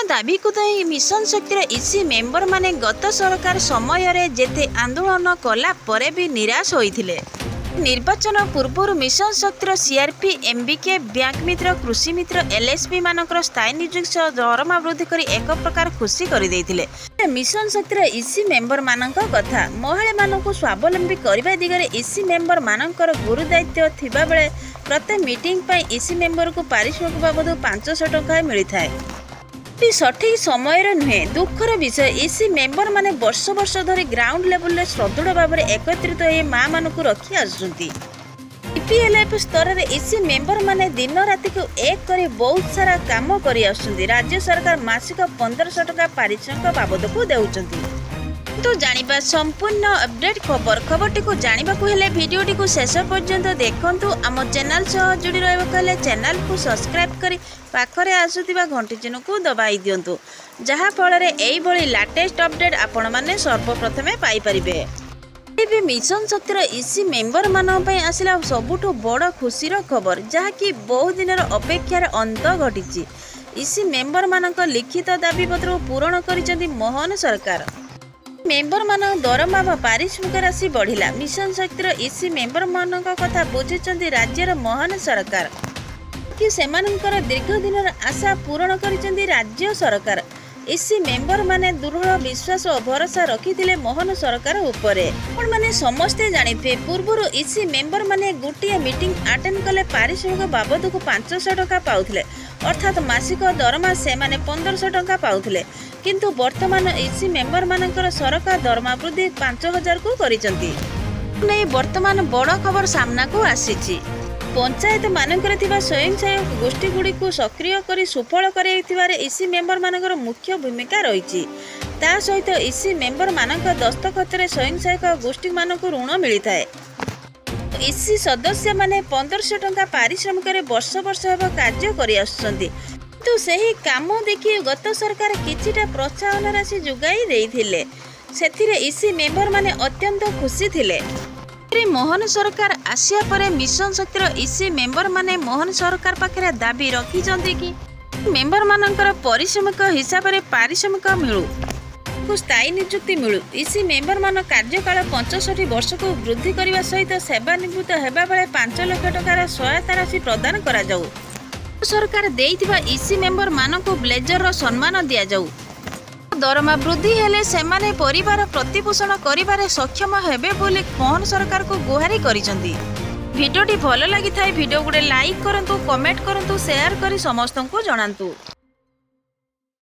दाबी को दई मिशन शक्तिर इसी मेंबर माने गत सरकार समय रे जेते आंदोलन कला परे भी निराश होइथिले। निर्वाचन पूर्व मिशन शक्तिर सीआरपी एमबीके बैंक मित्र कृषि मित्र एलएसपी मानकर स्थायी नियुक्ति दरमा वृद्धि करी एक प्रकार खुशी कर देइथिले। मिशन शक्तिर इसी मेंबर मानक कथा महिला मानक स्वावलंबी करने दिगरे इसी मेंबर मानकर गुरु दायित्व थिबा बेले प्रत्येक मीटिंग पर इसी मेंबर को पारिश्रमिक बाबद 500 टंका मिलता है। सठिक समय नुहे दुखर विषय इसी मेंबर माने वर्ष वर्ष धरी ग्राउंड लेवल में सदृढ़ भाव में एकत्रित हो माँ मान को रखी आसुंती। ईपीएलएफ स्तर में इसी मेंबर माने दिन राति को एक करी बहुत सारा काम कर आसुंती। राज्य सरकार मासिक 1500 टंका पारिश्रमिक बाबद को देउचंती। तो जानिबा संपूर्ण अपडेट खबरटी को जानिबा को हेले वीडियोटी को शेष पर्यंत देखंतु। आम चैनल सह जोड़ी रहबा कहले चैनल को सब्सक्राइब करी पाखरे आसुतिबा घंटी चिन्ह को दबाई दियंतु, जहा फल रे एई भली लेटेस्ट अपडेट आपण माने सर्वप्रथमे पाई परिबे। एबे मिशन शक्तिर इसी मेंबर मानन पई आसिला सबुठो बड़ खुशीर खबर, जहा कि बहुत दिनर अपेक्षार अंत घटिछि। इसी मेंबर मानक लिखित दाबी पत्र पूरण करिसेंती मोहन सरकार। मेंबर मान दरमा व पारिश्रमिक राशि बढ़िला। मिशन शक्तिर इसी मेंबर मान कथा बुझिचंती राज्यर मोहन सरकार कि सेमानंकर दीर्घ दिन आशा पूरण करिसेंती राज्य सरकार। इसी मेंबर माने दृढ़ विश्वास और भरोसा रखिथिले मोहन सरकार उपरे। आपण माने समस्ते जानिथे पूर्व इसी मेंबर माने गोटे मीटिंग अटेंड कले पारिश्रमिक बाबद को 500 टंका पाउथिले, अर्थात मासिक दरमा से माने 1500 टंका पाउथिले। किंतु वर्तमान इसी मेंबर मानकर सरकार दरमा वृद्धि 5000 को करिसेंती। नै वर्तमान बड़ खबर सामना को आसीछि। पंचायत मानकर थिबा स्वयं सहायक गोष्ठी गुडी को सक्रिय करी सुफल करैथिबारे इसी मेंबर मानकर मुख्य भूमिका रहिछि। ता सहित इसी मेंबर मानक दस्तखत रे स्वयं सहायक गोष्ठी मानक ऋण मिलता है। इसी सदस्य माने 1500 टंका पारिश्रमिक रे वर्ष वर्ष हेबा कार्य करि आछंती। तो सही काम देखि गत सरकार किछिटा प्रोत्साहन राशि जुगाई देइथिले, सेथिरे इसी मेंबर माने अत्यंत खुशी थिले। मोहन सरकार आसिया परे मिशन शक्तिर इसी मेंबर माने मोहन सरकार पाखरे दाबी रखिचंती कि मेंबर मानकर परिश्रमिक हिसाब रे पारिश्रमिक मिलू, को स्थायी नियुक्ति मिलू। इसी मेंबर मान कार्यकाल 65 वर्ष को वृद्धि करने सहित सेवानिवृत्त हेबा बेले 5 लाख टंकार सहायता राशि प्रदान करा जाऊ। सरकार देइथिबा इसी मेंबर मान को ब्लेजर रो सम्मान दिया जाऊ। दरमा वृद्धि हेले सेमाने परिवार प्रतिपोषण करिबारे सक्षम हेबे बोली मोहन सरकार को गुहारी करिसंती। वीडियोटी भल लागि थाए वीडियो गुडे लाइक करंतु, कमेंट करंतु, शेयर करी समस्तन को जणांतु।